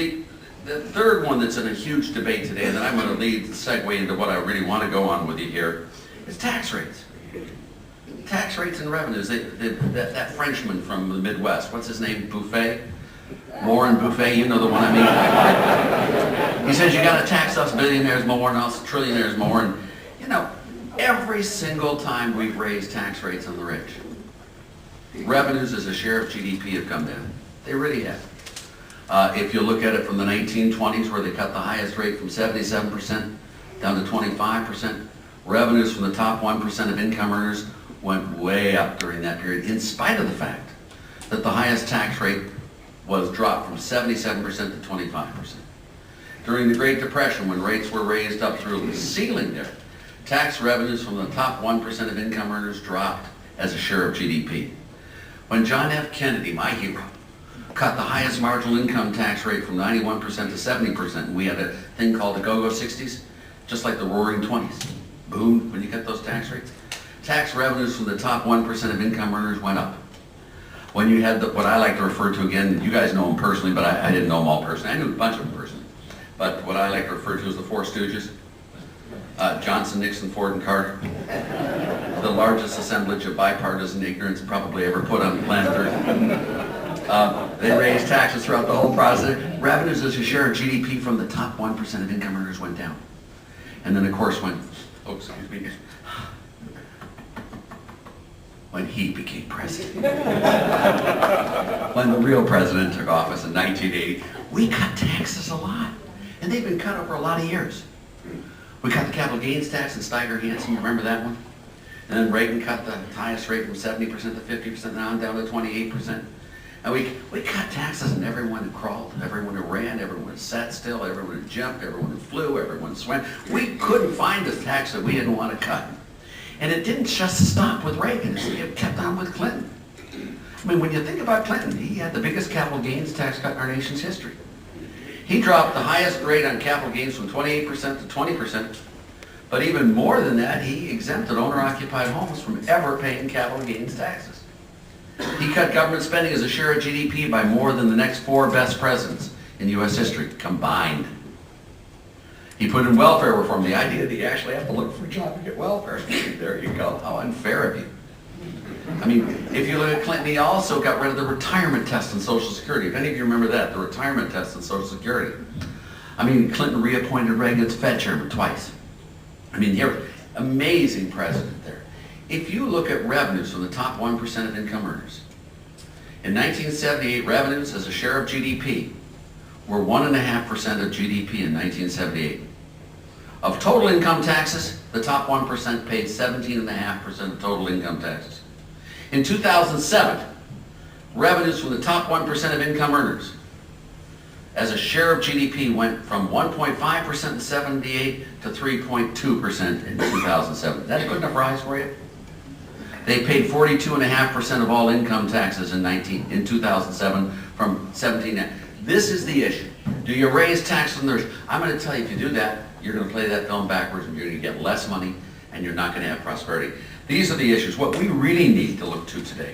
The, the third one that's in a huge debate today, and then I'm going to lead the segue into what I really want to go on with you here, is tax rates. Tax rates and revenues. That Frenchman from the Midwest, what's his name, Buffet? Warren Buffet, you know the one I mean. He says you got to tax us billionaires more and us trillionaires more. And, you know, every single time we've raised tax rates on the rich, revenues as a share of GDP have come down. They really have. If you look at it from the 1920s, where they cut the highest rate from 77% down to 25%, revenues from the top 1% of income earners went way up during that period, in spite of the fact that the highest tax rate was dropped from 77% to 25%. During the Great Depression, when rates were raised up through the ceiling there, tax revenues from the top 1% of income earners dropped as a share of GDP. When John F. Kennedy, my hero, cut the highest marginal income tax rate from 91% to 70%, and we had a thing called the go-go 60s, just like the roaring 20s. Boom, when you cut those tax rates. Tax revenues from the top 1% of income earners went up. When you had what I like to refer to, again, you guys know them personally, but I didn't know them all personally. I knew a bunch of them personally. But what I like to refer to as the Four Stooges, Johnson, Nixon, Ford, and Carter. The largest assemblage of bipartisan ignorance probably ever put on planet Earth. They raised taxes throughout the whole process. Revenues as a share of GDP from the top 1% of income earners went down. And then, of course, when he became president, when the real president took office in 1980, we cut taxes a lot. And they've been cut over a lot of years. We cut the capital gains tax in Steiger-Hansen, remember that one? And then Reagan cut the highest rate from 70% to 50%, now down to 28%. And we cut taxes on everyone who crawled, everyone who ran, everyone who sat still, everyone who jumped, everyone who flew, everyone who swam. We couldn't find a tax that we didn't want to cut. And it didn't just stop with Reagan, it kept on with Clinton. I mean, when you think about Clinton, he had the biggest capital gains tax cut in our nation's history. He dropped the highest rate on capital gains from 28% to 20%, but even more than that, he exempted owner-occupied homes from ever paying capital gains taxes. He cut government spending as a share of GDP by more than the next four best presidents in U.S. history combined. He put in welfare reform, the idea that you actually have to look for a job to get welfare. There you go. How unfair of you. I mean, if you look at Clinton, he also got rid of the retirement test in Social Security. If any of you remember that, the retirement test in Social Security. I mean, Clinton reappointed Reagan as Fed chairman twice. I mean, you're amazing president there. If you look at revenues from the top 1% of income earners, in 1978, revenues as a share of GDP were 1.5% of GDP in 1978. Of total income taxes, the top 1% paid 17.5% of total income taxes. In 2007, revenues from the top 1% of income earners as a share of GDP went from 1.5% in 78 to 3.2% in 2007. Is that a good enough rise for you? They paid 42.5% of all income taxes in 2007 from 17. This is the issue. Do you raise taxes on the rich? I'm going to tell you, if you do that, you're going to play that film backwards and you're going to get less money and you're not going to have prosperity. These are the issues. What we really need to look to today